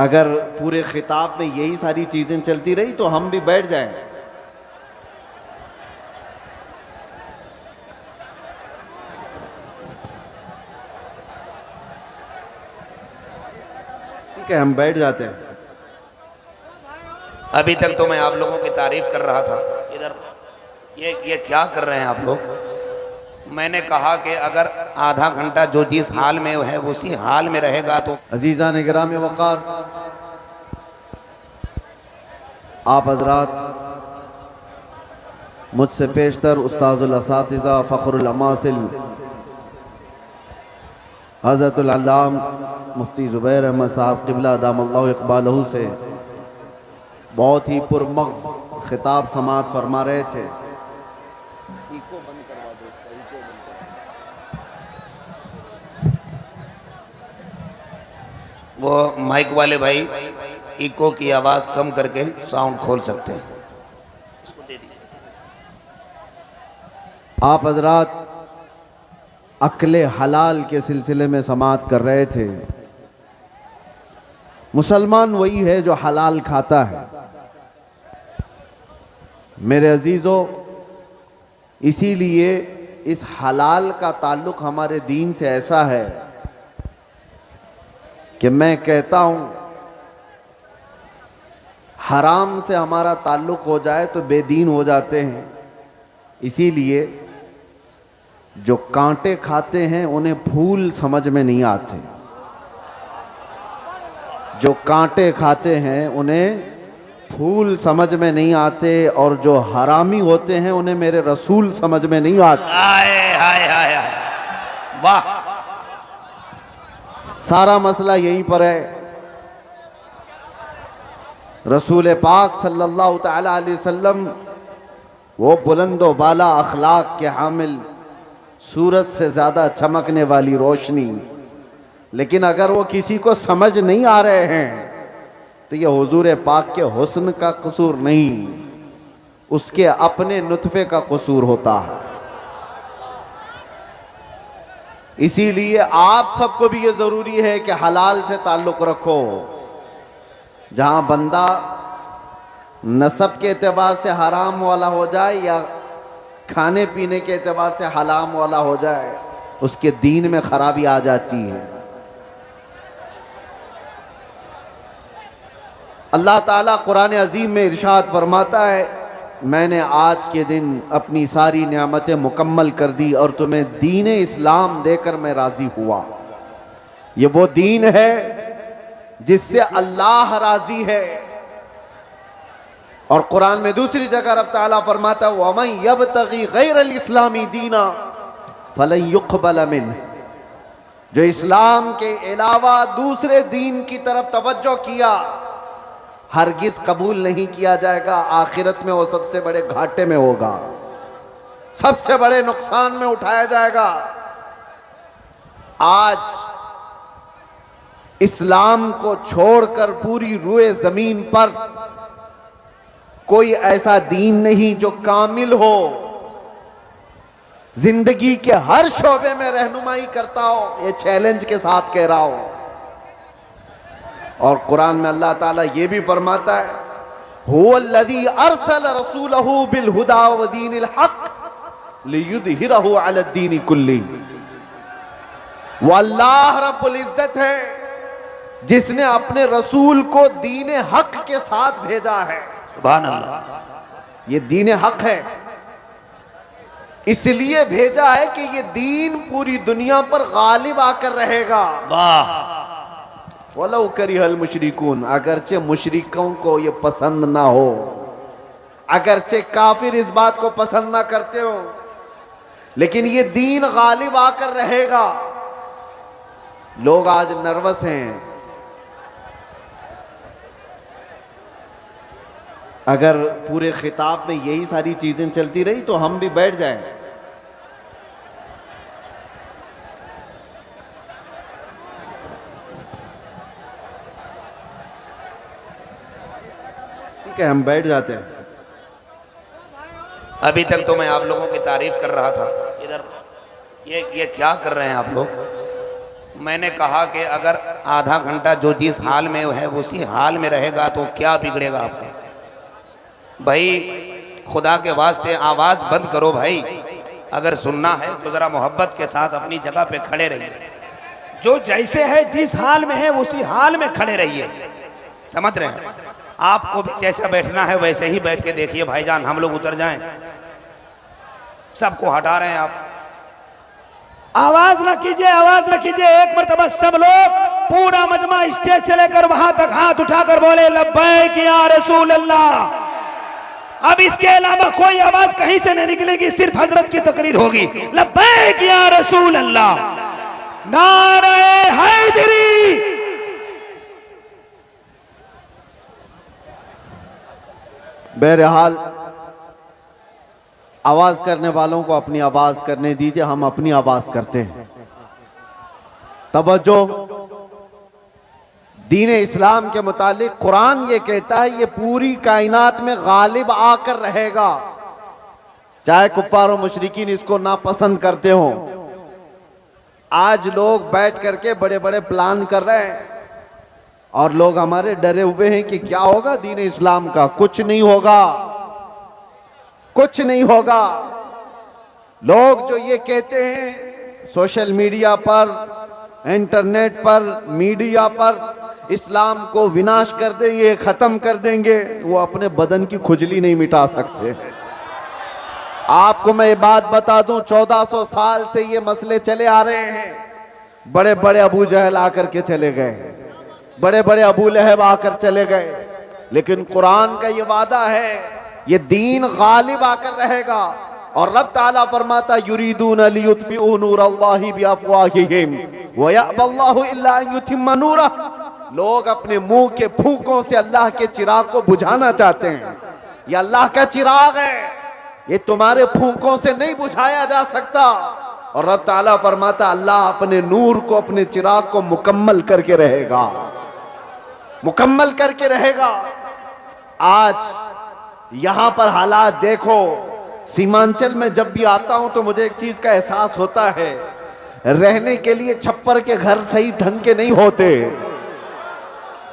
अगर पूरे खिताब में यही सारी चीजें चलती रही तो हम भी बैठ जाएं। ठीक है, हम बैठ जाते हैं। अभी तक तो मैं आप लोगों की तारीफ कर रहा था। इधर ये क्या कर रहे हैं आप लोग? मैंने कहा कि अगर आधा घंटा जो जिस हाल में है उसी हाल में रहेगा तो। अजीज़ान इकराम वक़ार, आप हज़रात मुझसे पेशतर उस्ताज़ुल असातिज़ा फ़ख्रुल अमासिल हज़रतुल अल्लाम मुफ्ती ज़ुबैर अहमद साहब क़िबला दामल्लाहु इक़बालहू से बहुत ही पुरमग़ज़ ख़िताब समाअत फरमा रहे थे। वो माइक वाले भाई इको की आवाज़ कम करके साउंड खोल सकते हैं। आप हज़रात अक्ले हलाल के सिलसिले में समाअत कर रहे थे। मुसलमान वही है जो हलाल खाता है। मेरे अजीज़ों, इसीलिए इस हलाल का ताल्लुक़ हमारे दीन से ऐसा है कि मैं कहता हूं हराम से हमारा ताल्लुक़ हो जाए तो बेदीन हो जाते हैं। इसीलिए जो कांटे खाते हैं उन्हें फूल समझ में नहीं आते, जो कांटे खाते हैं उन्हें फूल समझ में नहीं आते, और जो हरामी होते हैं उन्हें मेरे रसूल समझ में नहीं आते। हाय हाय हाय हाय, वाह! सारा मसला यहीं पर है। रसूल पाक सल्लल्लाहु तआला अलैहि वसल्लम वो बुलंदो बाला अखलाक के हामिल, सूरज से ज़्यादा चमकने वाली रोशनी, लेकिन अगर वो किसी को समझ नहीं आ रहे हैं तो ये हुजूर पाक के हुस्न का कसूर नहीं, उसके अपने नुतफ़े का कसूर होता है। इसीलिए आप सबको भी ये ज़रूरी है कि हलाल से ताल्लुक़ रखो। जहाँ बंदा नसब के एतबार से हराम वाला हो जाए या खाने पीने के एतबार से हलाम वाला हो जाए, उसके दीन में खराबी आ जाती है। अल्लाह ताला कुरान अजीम में इरशाद फरमाता है, मैंने आज के दिन अपनी सारी नियामतें मुकम्मल कर दी और तुम्हें दीन इस्लाम देकर मैं राजी हुआ। ये वो दीन है जिससे अल्लाह राजी है। और कुरान में दूसरी जगह रब ताला फरमाता है, वमन यब्तगी गैरल इस्लामी दीना फलन युक़बल मिन्हु, जो इस्लाम के अलावा दूसरे दीन की तरफ तवज्जो किया हरगिज कबूल नहीं किया जाएगा। आखिरत में वो सबसे बड़े घाटे में होगा, सबसे बड़े नुकसान में उठाया जाएगा। आज इस्लाम को छोड़कर पूरी रूए जमीन पर कोई ऐसा दीन नहीं जो कामिल हो, जिंदगी के हर शोबे में रहनुमाई करता हो। ये चैलेंज के साथ कह रहा हूं। और कुरान में अल्लाह ताला ये भी फरमाता है, हुवल्लज़ी अरसल रसूलहू बिल हुदा व दीनिल हक लियुज़हिरहू अला दीनि कुल्ली। वो अल्लाह रब्बुल इज्जत है जिसने अपने रसूल को दीन हक के साथ भेजा है। सुभान अल्लाह। ये दीन हक है, इसलिए भेजा है कि ये दीन पूरी दुनिया पर गालिब आकर रहेगा। वाह! वलौ करिहल मुशरिकून, अगरचे मुशरिकों को ये पसंद ना हो, अगरचे काफिर इस बात को पसंद ना करते हो, लेकिन ये दीन गालिब आकर रहेगा। लोग आज नर्वस हैं। अगर पूरे खिताब में यही सारी चीजें चलती रही तो हम भी बैठ जाएं। ठीक है, हम बैठ जाते हैं। अभी तक तो मैं आप लोगों की तारीफ कर रहा था। इधर ये क्या कर रहे हैं आप लोग? मैंने कहा कि अगर आधा घंटा जो जिस हाल में है उसी हाल में रहेगा तो क्या बिगड़ेगा आपका। भाई खुदा के वास्ते आवाज़ बंद करो भाई, अगर सुनना है तो ज़रा मोहब्बत के साथ अपनी जगह पे खड़े रहिए। जो जैसे है जिस हाल में है उसी हाल में खड़े रहिए, समझ रहे हैं। आपको भी जैसा बैठना है वैसे ही बैठ के देखिए भाईजान, हम लोग उतर जाएं। सबको हटा रहे हैं आप, आवाज ना कीजिए, आवाज ना कीजिए। एक मरतबा सब लोग, पूरा मजमा स्टेज से लेकर वहां तक हाथ उठाकर बोले लब्बैक या रसूल अल्लाह। अब इसके अलावा कोई आवाज कहीं से नहीं निकलेगी, सिर्फ हजरत की तकरीर होगी, लब्बैक या रसूल अल्लाह, नारे हैदरी। बहरहाल आवाज करने वालों को अपनी आवाज करने दीजिए, हम अपनी आवाज करते हैं। तवज्जो, दीन इस्लाम के मुतालिक कुरान ये कहता है ये पूरी कायनात में गालिब आकर रहेगा, चाहे कुफ्फार और मुशरिकीन इसको नापसंद करते हो। आज लोग बैठ करके बड़े बड़े प्लान कर रहे हैं और लोग हमारे डरे हुए हैं कि क्या होगा दीन इस्लाम का। कुछ नहीं होगा, कुछ नहीं होगा। लोग जो ये कहते हैं सोशल मीडिया पर, इंटरनेट पर, मीडिया पर इस्लाम को विनाश कर देंगे, खत्म कर देंगे, वो अपने बदन की खुजली नहीं मिटा सकते। आपको मैं ये बात बता दूं, 1400 साल से ये मसले चले आ रहे हैं। बड़े बड़े अबू जहल आकर के चले गए, बड़े बड़े अबू लहब आकर चले गए, लेकिन कुरान का ये वादा है ये दीन गालिब आकर रहेगा। और रब ताला फरमाता युरीदून लियुत्फिऊ नूरल्लाहि बिअफ़वाहिहिम व यअबल्लाहु इल्ला अन युतिम्मा नूरह। लोग अपने मुंह के फूंकों से अल्लाह के चिराग को बुझाना चाहते हैं। ये अल्लाह का चिराग है, ये तुम्हारे फूंकों से नहीं बुझाया जा सकता। और रब ताला फरमाता अल्लाह अपने नूर को, अपने चिराग को मुकम्मल करके रहेगा, मुकम्मल करके रहेगा। आज यहां पर हालात देखो, सीमांचल में जब भी आता हूं तो मुझे एक चीज का एहसास होता है, रहने के लिए छप्पर के घर सही ढंग के नहीं होते,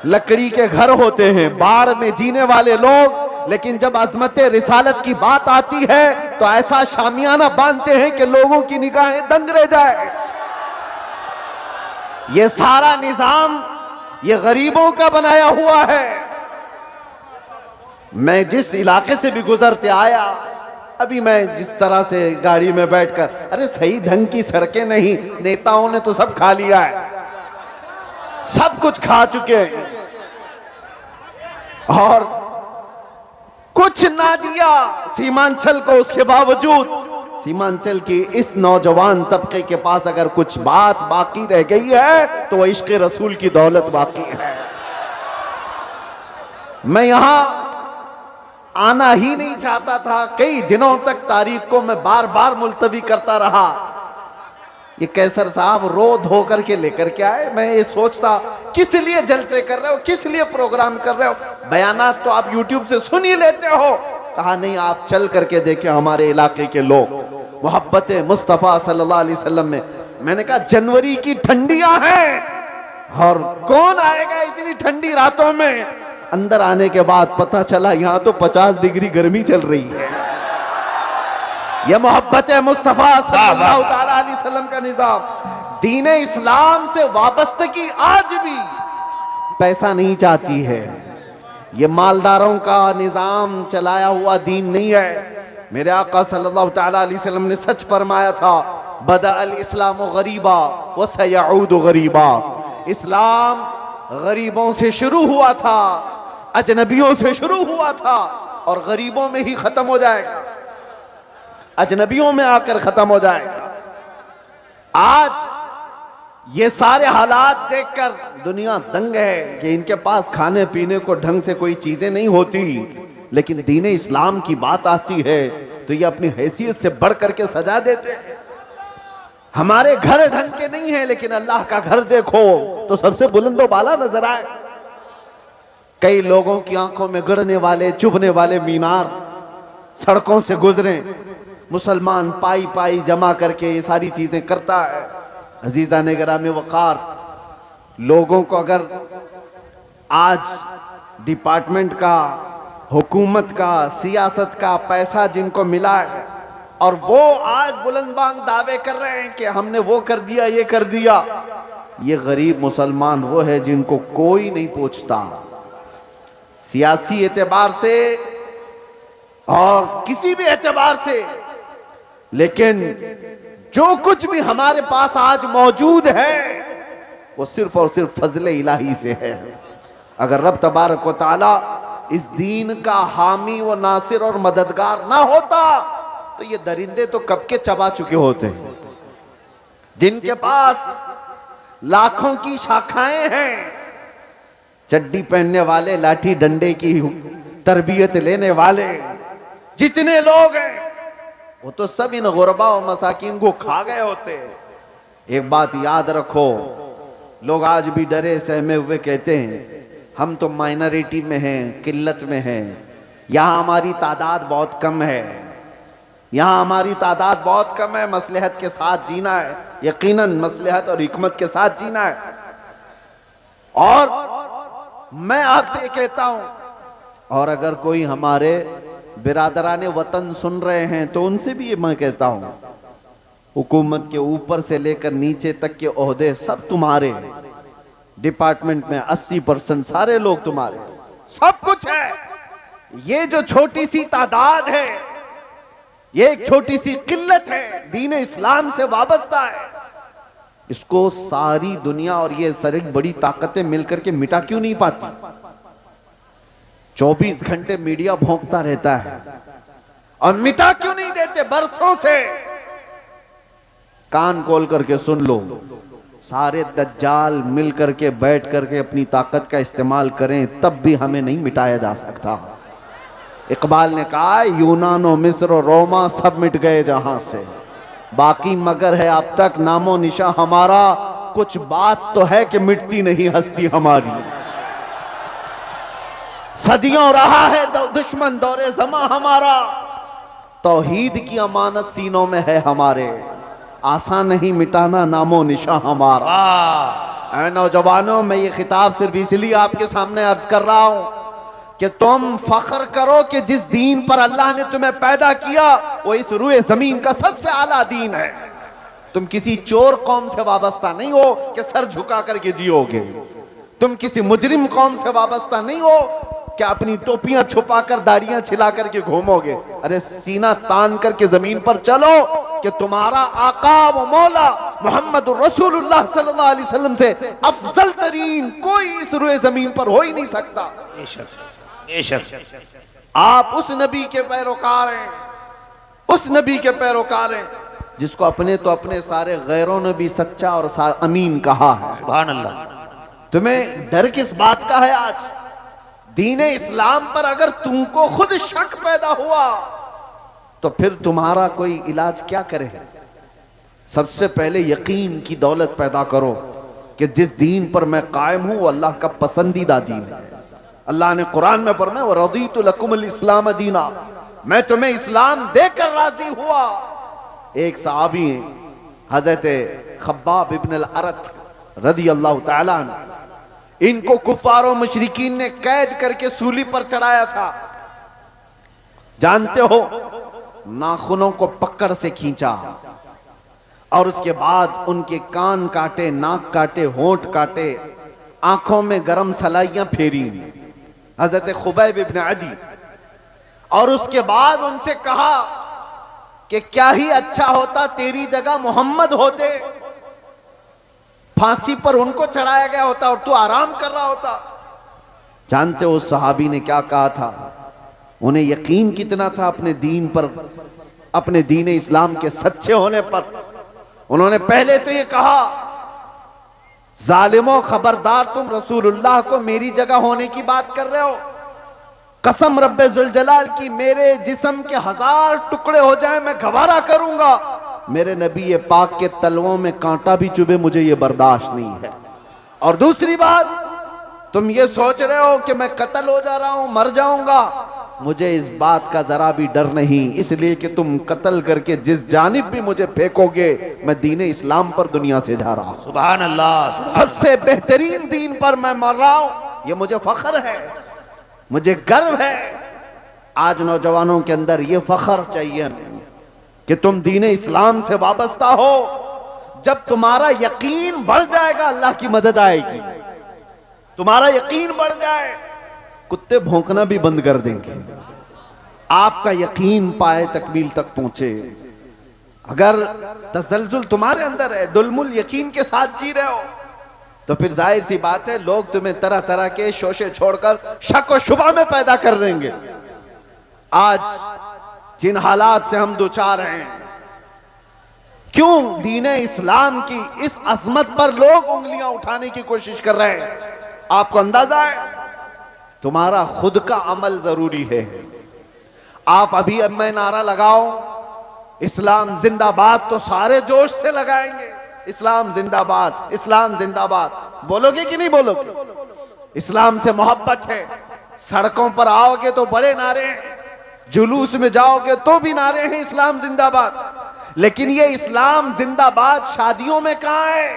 लकड़ी के घर होते हैं, बाढ़ में जीने वाले लोग। लेकिन जब अजमत रिसालत की बात आती है तो ऐसा शामियाना बांधते हैं कि लोगों की निगाहें दंग रह जाए। ये सारा निजाम ये गरीबों का बनाया हुआ है। मैं जिस इलाके से भी गुजरते आया, अभी मैं जिस तरह से गाड़ी में बैठकर, अरे सही ढंग की सड़कें नहीं, नेताओं ने तो सब खा लिया है, सब कुछ खा चुके हैं और कुछ ना दिया सीमांचल को। उसके बावजूद सीमांचल की इस नौजवान तबके के पास अगर कुछ बात बाकी रह गई है तो वह इश्क़ रसूल की दौलत बाकी है। मैं यहां आना ही नहीं चाहता था, कई दिनों तक तारीख को मैं बार बार मुलतवी करता रहा। ये कैसर साहब रो धो करके लेकर के आए, मैं ये सोचता किस लिए जलसे कर रहे हो, किस लिए प्रोग्राम कर रहे हो, बयानात तो आप यूट्यूब से सुन ही लेते हो। कहा नहीं, आप चल करके देखें हमारे इलाके के लोग मोहब्बत मुस्तफ़ा सल्लल्लाहु अलैहि वसल्लम में। मैंने कहा जनवरी की ठंडियां हैं और कौन आएगा इतनी ठंडी रातों में। अंदर आने के बाद पता चला यहां तो 50 डिग्री गर्मी चल रही है। यह मोहब्बत मुस्तफ़ा सल्लल्लाहु अलैहि वसल्लम का निजाम। दीन इस्लाम से वाबस्तगी आज भी पैसा नहीं चाहती है। ये मालदारों का निजाम चलाया हुआ दीन नहीं है। मेरे आका सल्लल्लाहु अलैहि वसल्लम ने सच फरमाया था, बदा अल इस्लाम गरीबा व सयऊद गरीबा। इस्लाम गरीबों से शुरू हुआ था, अजनबियों से शुरू हुआ था और गरीबों में ही खत्म हो जाएगा, अजनबियों में आकर खत्म हो जाएगा। आज ये सारे हालात देखकर दुनिया दंग है कि इनके पास खाने पीने को ढंग से कोई चीजें नहीं होती, लेकिन दीन इस्लाम की बात आती है तो ये अपनी हैसियत से बढ़ करके सजा देते हैं। हमारे घर ढंग के नहीं है, लेकिन अल्लाह का घर देखो तो सबसे बुलंदो बाला नजर आए। कई लोगों की आंखों में गड़ने वाले, चुभने वाले मीनार सड़कों से गुजरे, मुसलमान पाई पाई जमा करके ये सारी चीजें करता है। अजीजा ने गिरामी वकार, लोगों को अगर आज डिपार्टमेंट का, हुकूमत का, सियासत का पैसा जिनको मिला है और वो आज बुलंदबांग दावे कर रहे हैं कि हमने वो कर दिया, ये कर दिया, ये गरीब मुसलमान वो है जिनको कोई नहीं पूछता सियासी एतबार से और किसी भी एतबार से। लेकिन जो कुछ भी हमारे पास आज मौजूद है वो सिर्फ और सिर्फ फजले इलाही से है। अगर रब तबारक व तआला इस दीन का हामी व नासिर और मददगार ना होता तो ये दरिंदे तो कब के चबा चुके होते। जिनके पास लाखों की शाखाएं हैं, चड्डी पहनने वाले, लाठी डंडे की तरबियत लेने वाले जितने लोग हैं वो तो सब इन गुरबा और मसाकिन को खा गए होते। एक बात याद रखो, लोग आज भी डरे सहमे हुए कहते हैं हम तो माइनॉरिटी में हैं, किल्लत में हैं, यहां हमारी तादाद बहुत कम है, यहां हमारी तादाद बहुत कम है, मसलहत के साथ जीना है, यकीनन मसलहत और हिकमत के साथ जीना है। और मैं आपसे ये कहता हूं, और अगर कोई हमारे बिरादराने वतन सुन रहे हैं तो उनसे भी ये मैं कहता हूं, हुकूमत के ऊपर से लेकर नीचे तक के ओहदे सब तुम्हारे, डिपार्टमेंट में 80% सारे लोग तुम्हारे, सब कुछ है। ये जो छोटी सी तादाद है, ये एक छोटी सी किल्लत है, दीन इस्लाम से वाबस्ता है, इसको सारी दुनिया और ये सारी बड़ी ताकतें मिलकर के मिटा क्यों नहीं पाती। 24 घंटे मीडिया भौंकता रहता है और मिटा क्यों नहीं देते बरसों से। कान खोल करके सुन लो, सारे दज्जाल मिल करके बैठ करके अपनी ताकत का इस्तेमाल करें तब भी हमें नहीं मिटाया जा सकता। इकबाल ने कहा यूनानो, मिस्र और रोमा सब मिट गए जहां से, बाकी मगर है अब तक नामो निशा हमारा, कुछ बात तो है कि मिटती नहीं हस्ती हमारी। सदियों रहा है दुश्मन दौरे जमा हमारा, तौहीद की अमानत सीनों में है हमारे, आसान नहीं मिटाना नामो निशा हमारा। ऐ नौजवानों, मैं ये खिताब सिर्फ इसलिए आपके सामने अर्ज कर रहा हूं कि तुम फख्र करो कि जिस दीन पर अल्लाह ने तुम्हें पैदा किया वो इस रूए जमीन का सबसे आला दीन है। तुम किसी चोर कौम से वाबस्ता नहीं हो कि सर झुका करके जियोगे, तुम किसी मुजरिम कौम से वाबस्ता नहीं हो कि अपनी टोपियां छुपाकर दाढ़ियां छिला करके घूमोगे। अरे सीना तान करके जमीन पर चलो कि तुम्हारा आका व मौला मोहम्मद रसूलुल्लाह सल्लल्लाहु अलैहि वसल्लम से अफजल तरीन कोई इस रूए जमीन पर हो ही नहीं सकता। आप उस नबी के पैरोकार हैं, उस नबी के पैरोकार हैं जिसको अपने तो अपने सारे गैरों ने भी सच्चा और अमीन कहा है। सुभान अल्लाह। तुम्हें डर किस बात का है? आज दीन इस्लाम पर अगर तुमको खुद शक पैदा हुआ तो फिर तुम्हारा कोई इलाज क्या करे? सबसे पहले यकीन की दौलत पैदा करो कि जिस दीन पर मैं कायम हूं वो अल्लाह का पसंदीदा दीन है। अल्लाह ने कुरान में फरमाया व रज़ीतु लकुमुल इस्लाम दीना, मैं तुम्हें इस्लाम देकर राजी हुआ। एक सहाबी हजरत खब्बाब इब्न अल-अरत रज़ी अल्लाह तआला अन्हु, इनको कुफारों मुशरिकीन ने कैद करके सूली पर चढ़ाया था। जानते हो, नाखूनों को पकड़ से खींचा और उसके बाद उनके कान काटे, नाक काटे, होंठ काटे, आंखों में गरम सलाइयां फेरी हजरत खुबैब इब्न अदी, और उसके बाद उनसे कहा कि क्या ही अच्छा होता तेरी जगह मोहम्मद होते, फांसी पर उनको चढ़ाया गया होता और तू आराम कर रहा होता। जानते हो उस सहाबी ने क्या कहा था? उन्हें यकीन कितना था अपने दीन पर, अपने दीन इस्लाम के सच्चे होने पर। उन्होंने पहले तो ये कहा, जालिमों खबरदार, तुम रसूलुल्लाह को मेरी जगह होने की बात कर रहे हो। कसम रब्बे जुल जलाल की, मेरे जिस्म के 1000 टुकड़े हो जाए मैं गवारा करूंगा, मेरे नबी पाक के तलवों में कांटा भी चुभे, मुझे ये बर्दाश्त नहीं है। और दूसरी बात, तुम ये सोच रहे हो कि मैं कत्ल हो जा रहा हूं, मर जाऊंगा, मुझे इस बात का जरा भी डर नहीं, इसलिए कि तुम कत्ल करके जिस जानिब भी मुझे फेंकोगे, मैं दीन इस्लाम पर दुनिया से जा रहा हूं। सुभान अल्लाह। सबसे बेहतरीन दीन पर मैं मर रहा हूं, ये मुझे फख्र है, मुझे गर्व है। आज नौजवानों के अंदर ये फख्र चाहिए हमें कि तुम दीन इस्लाम से वाबस्ता हो। जब तुम्हारा यकीन बढ़ जाएगा, अल्लाह की मदद आएगी। तुम्हारा यकीन बढ़ जाए, कुत्ते भौंकना भी बंद कर देंगे। आपका यकीन पाए तकमील तक पहुंचे। अगर तसलजुल तुम्हारे अंदर है, डुलमुल यकीन के साथ जी रहे हो, तो फिर जाहिर सी बात है लोग तुम्हें तरह तरह के शोशे छोड़कर शक और शुबा में पैदा कर देंगे। आज जिन हालात से हम दुचार हैं, क्यों दीन इस्लाम की इस अजमत पर लोग उंगलियां उठाने की कोशिश कर रहे हैं? आपको अंदाजा है? तुम्हारा खुद का अमल जरूरी है। आप अभी अब मैं नारा लगाओ इस्लाम जिंदाबाद, तो सारे जोश से लगाएंगे इस्लाम जिंदाबाद, इस्लाम जिंदाबाद। बोलोगे कि नहीं बोलोगे? इस्लाम से मोहब्बत है। सड़कों पर आओगे तो बड़े नारे हैं, जुलूस में जाओगे तो भी नारे हैं इस्लाम जिंदाबाद। लेकिन ये इस्लाम जिंदाबाद शादियों में कहां है?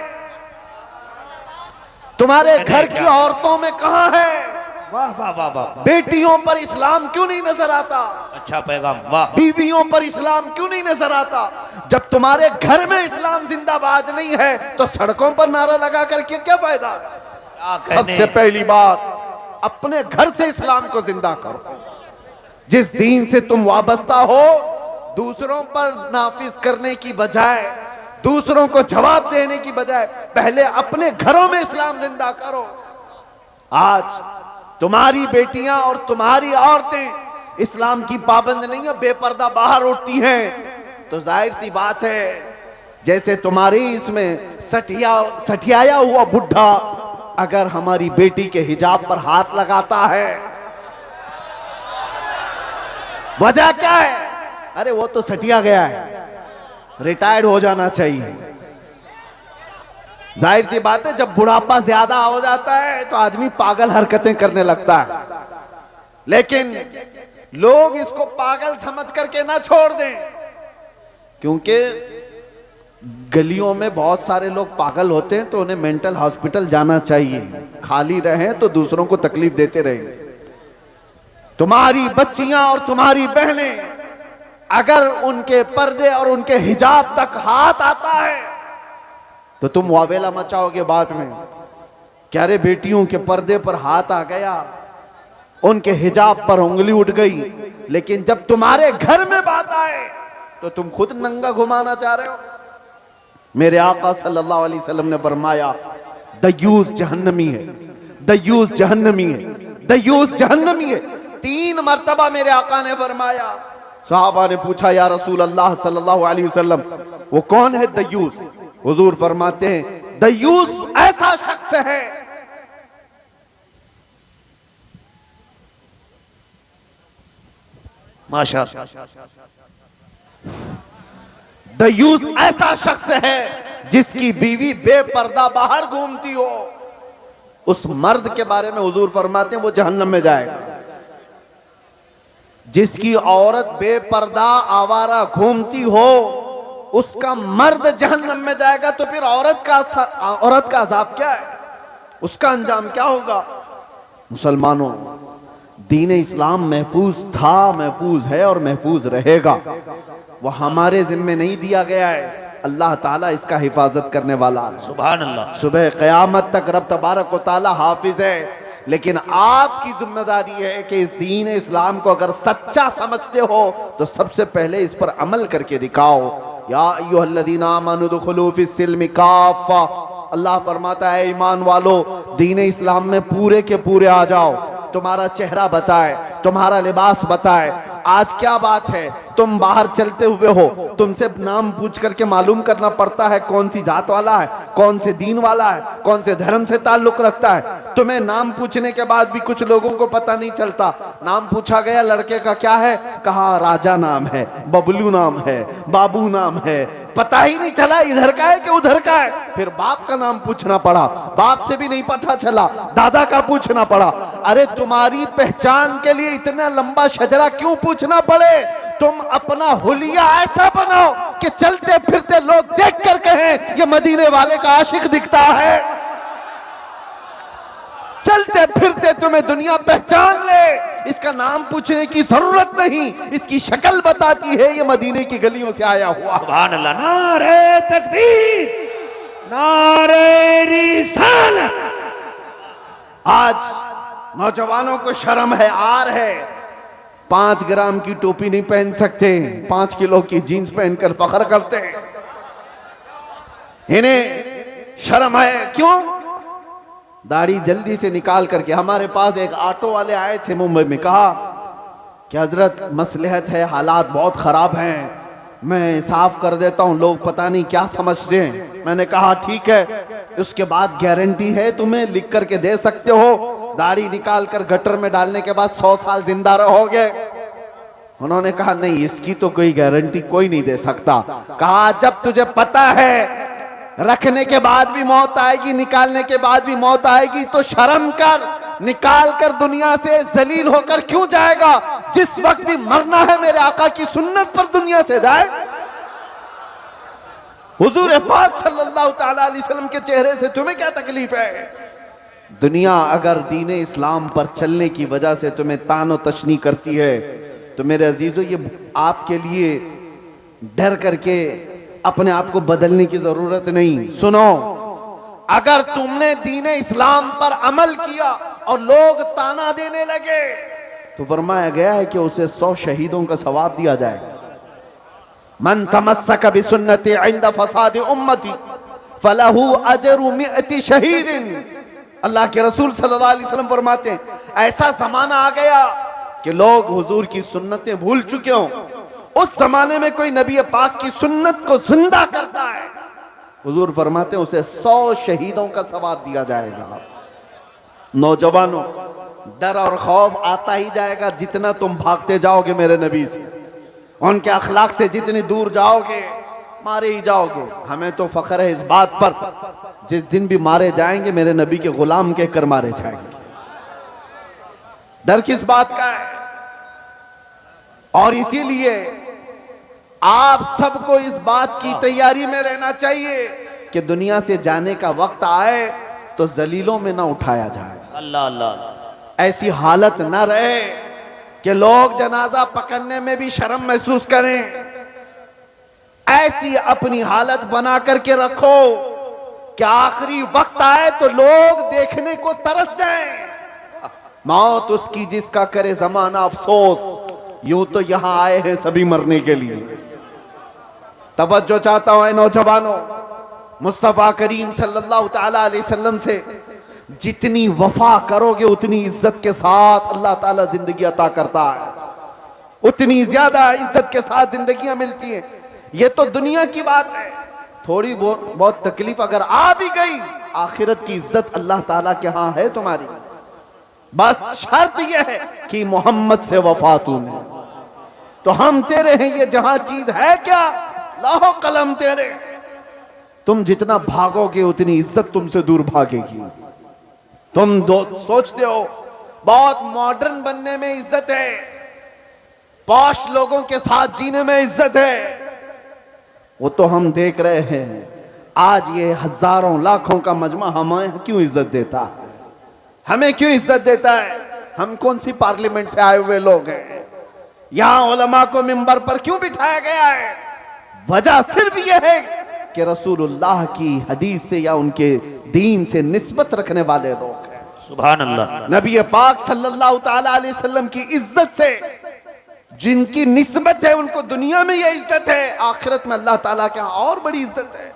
तुम्हारे घर की औरतों में कहां है? वाह वाह वाह वाह। बेटियों पर इस्लाम क्यों नहीं नजर आता? अच्छा पैगाम, वाह। बीवियों पर इस्लाम क्यों नहीं नजर आता? जब तुम्हारे घर में इस्लाम जिंदाबाद नहीं है तो सड़कों पर नारा लगा करके क्या फायदा? सबसे पहली बात, अपने घर से इस्लाम को जिंदा करो। जिस दीन से तुम वाबस्ता हो, दूसरों पर नाफिज करने की बजाय, दूसरों को जवाब देने की बजाय, पहले अपने घरों में इस्लाम जिंदा करो। आज तुम्हारी बेटियां और तुम्हारी औरतें इस्लाम की पाबंद नहीं है, बेपर्दा बाहर उठती हैं, तो जाहिर सी बात है जैसे तुम्हारी इसमें सठियाया हुआ बुढ़ा अगर हमारी बेटी के हिजाब पर हाथ लगाता है, वजह क्या है? अरे वो तो सटिया गया है, रिटायर्ड हो जाना चाहिए। जाहिर सी बात है जब बुढ़ापा ज्यादा हो जाता है तो आदमी पागल हरकतें करने लगता है। लेकिन लोग इसको पागल समझ करके ना छोड़ दें, क्योंकि गलियों में बहुत सारे लोग पागल होते हैं तो उन्हें मेंटल हॉस्पिटल जाना चाहिए। खाली रहें तो दूसरों को तकलीफ देते रहेंगे। तुम्हारी बच्चियां और तुम्हारी बहनें अगर उनके पर्दे और उनके हिजाब तक हाथ आता है तो तुम वावेला मचाओगे बाद में, क्या रे बेटियों के पर्दे पर हाथ आ गया, उनके हिजाब पर उंगली उठ गई। लेकिन जब तुम्हारे घर में बात आए तो तुम खुद नंगा घुमाना चाह रहे हो। मेरे आका सल्लल्लाहु अलैहि वसल्लम ने फरमाया दयूस जहन्नमी है, दयूस जहन्नमी है, दयूस जहन्नमी है। 3 मर्तबा मेरे आका ने फरमाया। सहाबा ने पूछा या रसूल अल्लाह सल्लल्लाहु अलैहि वसल्लम वो कौन है दयूस? हुजूर फरमाते हैं दयूस ऐसा शख्स है माशाअल्लाह, दयूस ऐसा शख्स है जिसकी बीवी बेपर्दा बाहर घूमती हो। उस मर्द के बारे में हुजूर फरमाते हैं वो जहन्नम में जाएगा। जिसकी औरत बेपर्दा आवारा घूमती हो उसका मर्द जहन्नम में जाएगा। तो फिर औरत का अजाब क्या है? उसका अंजाम क्या होगा? मुसलमानों, दीन इस्लाम महफूज था, महफूज है और महफूज रहेगा। वह हमारे जिम्मे नहीं दिया गया है, अल्लाह ताला इसका हिफाजत करने वाला है। सुभान अल्लाह। सुबह क़यामत तक रब तबारक व ताला हाफिज है। लेकिन आपकी जिम्मेदारी है कि इस दीन इस्लाम को अगर सच्चा समझते हो तो सबसे पहले इस पर अमल करके दिखाओ। या अय्युहल्लज़ीना आमनू दुखुलू फिस्सिल्मि काफ़ा, अल्लाह फरमाता है ईमान वालो दीन इस्लाम में पूरे के पूरे आ जाओ। तुम्हारा चेहरा बताए, तुम्हारा लिबास बताए। आज क्या बात है, तुम बाहर चलते हुए हो, तुमसे नाम पूछ करके मालूम करना पड़ता है कौन सी जात वाला है, कौन से दीन वाला है, कौन से धर्म से ताल्लुक रखता है। तुम्हें नाम पूछने के बाद भी कुछ लोगों को पता नहीं चलता। नाम पूछा गया लड़के का क्या है, कहा राजा नाम है, बबलू नाम है, बाबू नाम है, पता ही नहीं चला इधर का है कि उधर का है। फिर बाप का नाम पूछना पड़ा, बाप से भी नहीं पता चला, दादा का पूछना पड़ा। अरे तुम्हारी पहचान के लिए इतना लंबा शजरा क्यों पूछना पड़े? तुम अपना हुलिया ऐसा बनाओ कि चलते फिरते लोग देख कर कहें ये मदीने वाले का आशिक दिखता है। चलते फिरते तुम्हें दुनिया पहचान ले, इसका नाम पूछने की जरूरत नहीं, इसकी शक्ल बताती है ये मदीने की गलियों से आया हुआ। सुभान अल्लाह। नारे तकबीर, नारे रिसालत। आज नौजवानों को शर्म है, आर है। 5 ग्राम की टोपी नहीं पहन सकते, 5 किलो की जीन्स पहनकर फख्र करते हैं। इन्हें शर्म है, क्यों? दाढ़ी जल्दी से निकाल करके। हमारे पास एक ऑटो वाले आए थे मुंबई में, कहा कि हजरत मसलहत है, हालात बहुत खराब हैं, मैं साफ कर देता हूं, लोग पता नहीं क्या समझते हैं। मैंने कहा ठीक है, उसके बाद गारंटी है तुम्हें, लिख करके दे सकते हो, दाढ़ी निकाल कर गटर में डालने के बाद 100 साल जिंदा रहोगे। उन्होंने कहा नहीं, इसकी तो कोई गारंटी कोई नहीं दे सकता। कहा जब तुझे पता है रखने के बाद भी मौत आएगी, निकालने के बाद भी मौत आएगी, तो शर्म कर, निकाल कर दुनिया से जलील होकर क्यों जाएगा? जिस वक्त भी मरना है मेरे आका की सुन्नत पर दुनिया से जाए। हुजूर पाक सल्लल्लाहु तआला अलैहि वसल्लम के चेहरे से तुम्हें क्या तकलीफ है? दुनिया अगर दीन इस्लाम पर चलने की वजह से तुम्हें तानो तशनी करती है तो मेरे अजीजों, ये आपके लिए डर करके अपने आप को बदलने की जरूरत नहीं। सुनो, अगर तुमने दीन इस्लाम पर अमल किया और लोग ताना देने लगे तो फरमाया गया है कि उसे 100 शहीदों का सवाब दिया जाएगा। मन तमस्सक बिसुन्नती इंद फसाद उम्मती फलहू अजरु मिअती शहीदिन। अल्लाह के रसूल सल्लल्लाहु अलैहि वसल्लम फरमाते हैं, ऐसा जमाना आ गया कि लोग हुजूर की सुन्नतें भूल चुके हों। उस जमाने में कोई नबी पाक की सुन्नत को जिंदा करता है, हुजूर फरमाते हैं उसे 100 शहीदों का सवाब दिया जाएगा। नौजवानों, डर और खौफ आता ही जाएगा जितना तुम भागते जाओगे मेरे नबी से, उनके अखलाक से जितनी दूर जाओगे मारे ही जाओगे। हमें तो फख्र है इस बात पर, जिस दिन भी मारे जाएंगे मेरे नबी के गुलाम कहकर मारे जाएंगे। डर किस बात का है? और इसीलिए आप सबको इस बात की तैयारी में रहना चाहिए कि दुनिया से जाने का वक्त आए तो जलीलों में ना उठाया जाए। अल्लाह अल्लाह। ऐसी हालत ना रहे कि लोग जनाजा पकड़ने में भी शर्म महसूस करें। ऐसी अपनी हालत बना करके रखो कि आखिरी वक्त आए तो लोग देखने को तरस जाएं। मौत उसकी जिसका करे जमाना अफसोस, यूं तो यहां आए हैं सभी मरने के लिए। तवज्जो चाहता हूं नौजवानों, मुस्तफा करीम सल्लल्लाहु ताला अलैहि वसल्लम से जितनी वफा करोगे उतनी इज्जत के साथ अल्लाह ताला जिंदगी अता करता है, उतनी ज्यादा इज्जत के साथ जिंदगियां मिलती हैं। ये तो दुनिया की बात है, थोड़ी बहुत तकलीफ अगर आ भी गई, आखिरत की इज्जत अल्लाह ताला के यहां है तुम्हारी। बस शर्त यह है कि मोहम्मद से वफा तूने, तो हम तेरे हैं, ये जहां चीज है क्या लाहो कलम तेरे। तुम जितना भागोगे उतनी इज्जत तुमसे दूर भागेगी। तुम सोचते हो बहुत मॉडर्न बनने में इज्जत है, पॉश लोगों के साथ जीने में इज्जत है, वो तो हम देख रहे हैं। आज ये हजारों लाखों का मजमा हमें क्यों इज्जत देता है? हमें क्यों इज्जत देता है? हम कौन सी पार्लियामेंट से आए हुए लोग हैं? यहां उलमा को मिंबर पर क्यों बिठाया गया है? वजह सिर्फ यह है कि रसूलुल्लाह की हदीस से या उनके दीन से निस्बत रखने वाले लोग हैं। सुभान अल्लाह। नबी पाक सल्लल्लाहु ताला अलैहि वसल्लम की इज्जत से जिनकी निस्बत है उनको दुनिया में यह इज्जत है, आखिरत में अल्लाह ताला के यहां और बड़ी इज्जत है।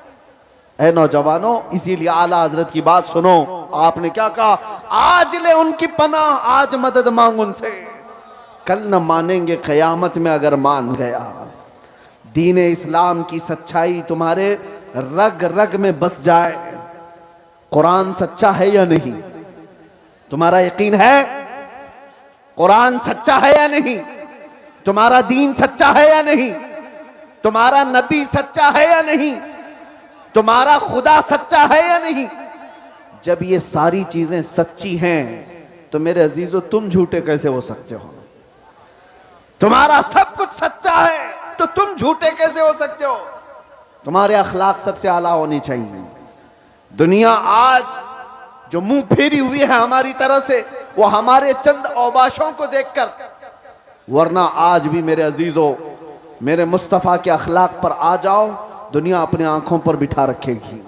ऐ नौजवानों, इसीलिए आला हजरत की बात सुनो। आपने क्या कहा? आज ले उनकी पनाह, आज मदद मांग उनसे, कल न मानेंगे कयामत में अगर मान गया। दीन इस्लाम की सच्चाई तुम्हारे रग रग में बस जाए। कुरान सच्चा है या नहीं? तुम्हारा यकीन है कुरान सच्चा है या नहीं? तुम्हारा दीन सच्चा है या नहीं? तुम्हारा नबी सच्चा है या नहीं, तुम्हारा खुदा सच्चा है या नहीं। जब ये सारी चीजें सच्ची हैं तो मेरे अजीजों तुम झूठे कैसे हो सकते हो। तुम्हारा सब कुछ सच्चा है तो तुम झूठे कैसे हो सकते हो। तुम्हारे अखलाक सबसे आला होनी चाहिए। दुनिया आज जो मुंह फेरी हुई है हमारी तरह से, वो हमारे चंद औबाशों को देखकर, वरना आज भी मेरे अजीजों मेरे मुस्तफ़ा के अखलाक पर आ जाओ, दुनिया अपने आंखों पर बिठा रखेगी।